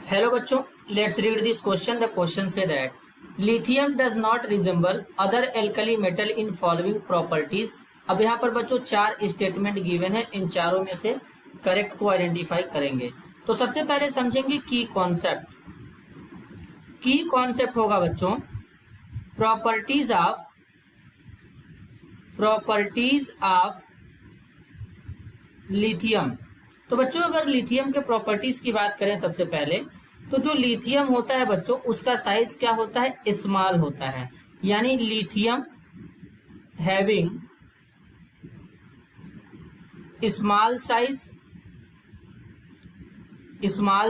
Hello बच्चों, let's read this question. The question say that lithium does not resemble other alkali metal in following properties. अब यहाँ पर बच्चों चार statement given है, इन चारों में से करेक्ट को आइडेंटिफाई करेंगे। तो सबसे पहले समझेंगे की कॉन्सेप्ट। की कॉन्सेप्ट होगा बच्चों प्रॉपर्टीज ऑफ लिथियम। तो बच्चों अगर लिथियम के प्रॉपर्टीज की बात करें सबसे पहले, तो जो लिथियम होता है बच्चों उसका साइज क्या होता है, स्मॉल होता है। यानी lithium having small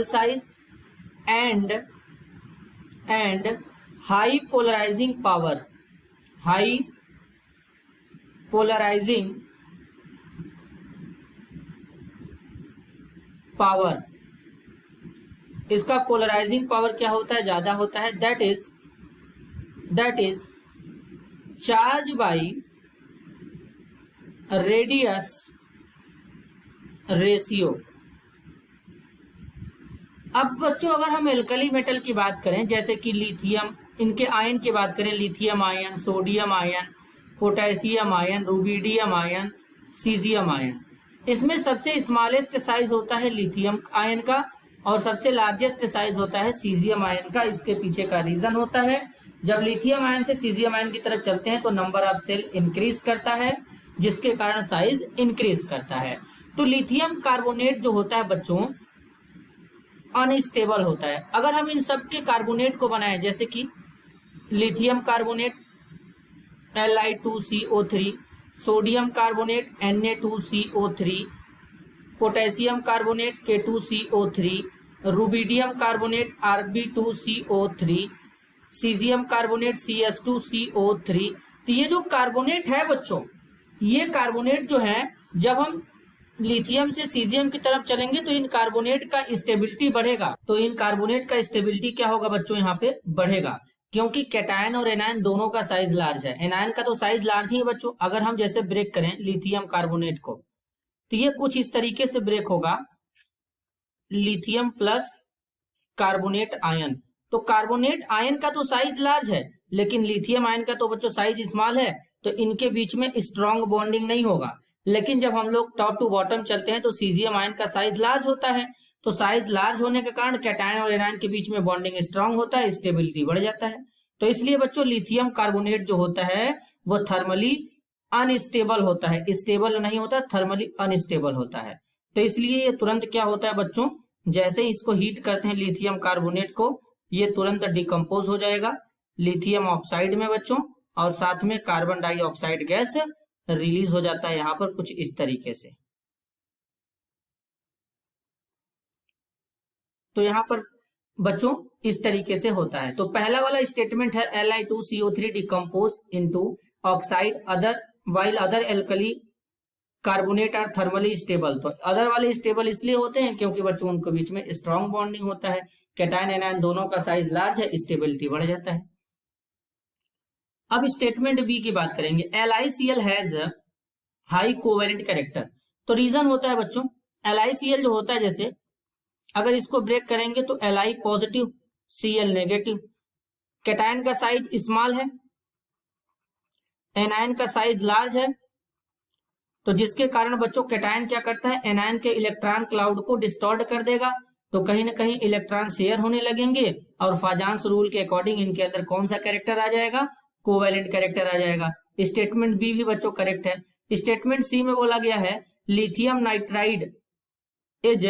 size and high polarising power. इसका पोलराइजिंग पावर क्या होता है, ज्यादा होता है। That is charge by radius ratio. अब बच्चों अगर हम एल्कली मेटल की बात करें जैसे कि लिथियम, इनके आयन की बात करें, lithium ion, sodium ion, potassium ion, rubidium ion, caesium ion, इसमें सबसे स्मॉलेस्ट साइज होता है लिथियम आयन का और सबसे लार्जेस्ट साइज होता है सीजियम आयन का। इसके पीछे का रीजन होता है जब लिथियम आयन से सीजियम आयन की तरफ चलते हैं तो नंबर ऑफ सेल इंक्रीज करता है, जिसके कारण साइज इंक्रीज करता है। तो लिथियम कार्बोनेट जो होता है बच्चों अनस्टेबल होता है। अगर हम इन सब के कार्बोनेट को बनाएं जैसे कि lithium carbonate Li2CO3, sodium carbonate Na2CO3, potassium carbonate K2CO3, rubidium carbonate Rb2CO3, caesium carbonate CS2CO3। तो ये जो कार्बोनेट है बच्चों, ये कार्बोनेट जो है जब हम लिथियम से सीजियम की तरफ चलेंगे तो इन कार्बोनेट का स्टेबिलिटी बढ़ेगा। तो इन कार्बोनेट का स्टेबिलिटी क्या होगा बच्चों, यहाँ पे बढ़ेगा, क्योंकि कैटायन और एनायन दोनों का साइज लार्ज है। एनायन का तो साइज लार्ज ही है बच्चों। अगर हम जैसे ब्रेक करें लिथियम कार्बोनेट को तो ये कुछ इस तरीके से ब्रेक होगा, लिथियम प्लस कार्बोनेट आयन। तो कार्बोनेट आयन का तो साइज लार्ज है लेकिन लिथियम आयन का तो बच्चों साइज स्मॉल है, तो इनके बीच में स्ट्रॉन्ग बॉन्डिंग नहीं होगा। लेकिन जब हम लोग टॉप टू बॉटम चलते हैं तो सीजियम आयन का साइज लार्ज होता है, तो साइज लार्ज होने के कारण कैटायन और एनायन के बीच में बॉन्डिंग स्ट्रांग होता है, स्टेबिलिटी बढ़ जाता है। तो इसलिए बच्चों लिथियम कार्बोनेट जो होता है वो थर्मली अनस्टेबल होता है, स्टेबल नहीं होता, थर्मली अनस्टेबल होता है। तो इसलिए ये तुरंत क्या होता है बच्चों, जैसे ही इसको हीट करते हैं लिथियम कार्बोनेट को, ये तुरंत डिकम्पोज हो जाएगा लिथियम ऑक्साइड में बच्चों, और साथ में कार्बन डाइऑक्साइड गैस रिलीज हो जाता है यहाँ पर कुछ इस तरीके से। तो यहाँ पर बच्चों इस तरीके से होता है। तो पहला वाला स्टेटमेंट है Li2CO3 decompose into oxide other while other alkali carbonate are thermally stable. तो अदर वाले स्टेबल इसलिए होते हैं क्योंकि बच्चों उनके बीच में स्ट्रॉन्ग बॉन्डिंग होता है, कैटायन एनायन दोनों का साइज लार्ज है, स्टेबिलिटी बढ़ जाता है। अब स्टेटमेंट बी की बात करेंगे, LiCl has high covalent character. तो रीजन होता है बच्चों LiCl जो होता है, जैसे अगर इसको ब्रेक करेंगे तो Li positive, Cl negative, cation का साइज स्मॉल है, एनायन का साइज लार्ज है, तो जिसके कारण बच्चों कैटायन क्या करता है, एनायन के इलेक्ट्रॉन क्लाउड को डिस्टॉर्ट कर देगा, तो कहीं ना कहीं इलेक्ट्रॉन शेयर होने लगेंगे और फाजान्स रूल के अकॉर्डिंग इनके अंदर कौन सा कैरेक्टर आ जाएगा, कोवेलेंट कैरेक्टर आ जाएगा। स्टेटमेंट बी भी बच्चों करेक्ट है। स्टेटमेंट सी में बोला गया है लिथियम नाइट्राइड इज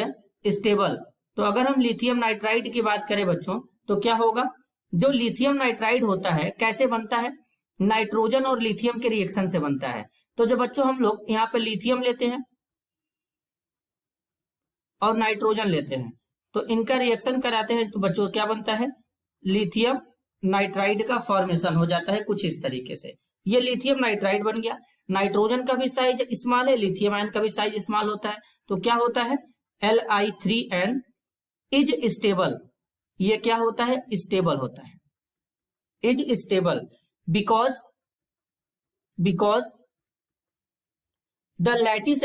स्टेबल। तो अगर हम लिथियम नाइट्राइड की बात करें बच्चों तो क्या होगा, जो लिथियम नाइट्राइड होता है कैसे बनता है, नाइट्रोजन और लिथियम के रिएक्शन से बनता है। तो जो बच्चों हम लोग यहाँ पे लिथियम लेते हैं और नाइट्रोजन लेते हैं तो इनका रिएक्शन कराते हैं तो बच्चों क्या बनता है, लिथियम नाइट्राइड का फॉर्मेशन हो जाता है कुछ इस तरीके से। ये लिथियम नाइट्राइड बन गया। नाइट्रोजन का भी साइज स्मॉल है, लिथियम आयन का भी साइज स्मॉल होता है, तो क्या होता है Li3n इज स्टेबल। ये क्या होता है, स्टेबल होता है, is stable because the lattice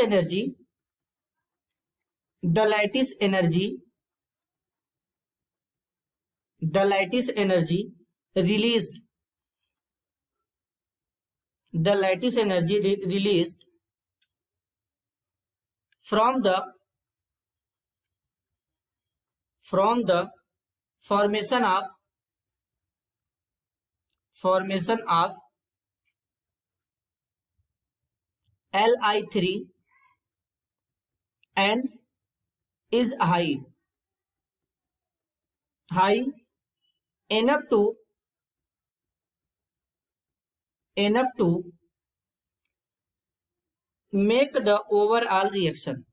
energy, the lattice energy released from the formation of Li3 and is high enough to make the overall reaction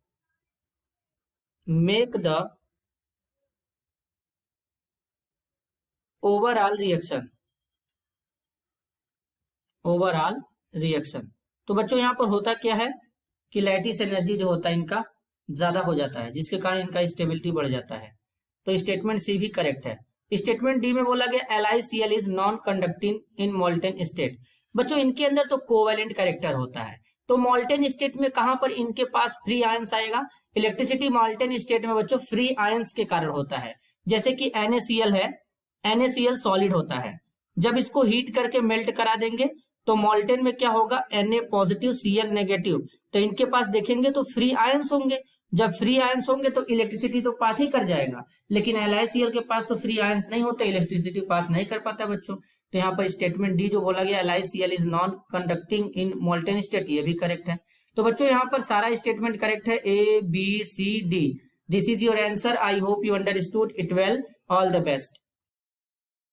तो बच्चों यहाँ पर होता क्या है कि लैटिस एनर्जी जो होता है इनका ज्यादा हो जाता है, जिसके कारण इनका स्टेबिलिटी बढ़ जाता है। तो स्टेटमेंट सी भी करेक्ट है। स्टेटमेंट डी में बोला गया LiCl is non conducting in molten state. बच्चों इनके अंदर तो कोवेलेंट कैरेक्टर होता है, तो मोल्टेन स्टेट में कहां पर इनके पास फ्री आयंस आएगा? इलेक्ट्रिसिटी मोल्टेन स्टेट में बच्चों फ्री आयंस के कारण होता है। जैसे कि NaCl है, NaCl सॉलिड होता है, जब इसको हीट करके मेल्ट करा देंगे तो मोल्टेन में क्या होगा? Na पॉजिटिव Cl नेगेटिव, तो इनके पास देखेंगे तो फ्री आयंस होंगे। जब फ्री आयंस होंगे तो इलेक्ट्रिसिटी तो पास ही कर जाएगा, लेकिन LiCl के पास तो फ्री आयंस नहीं होते, इलेक्ट्रिसिटी पास नहीं कर पाता बच्चों। तो यहाँ पर स्टेटमेंट डी जो बोला गया LiCl is non conducting in molten state, ये भी करेक्ट है। तो बच्चों यहाँ पर सारा स्टेटमेंट करेक्ट है, A B C D। This is your answer. I hope you understood it well. All the best.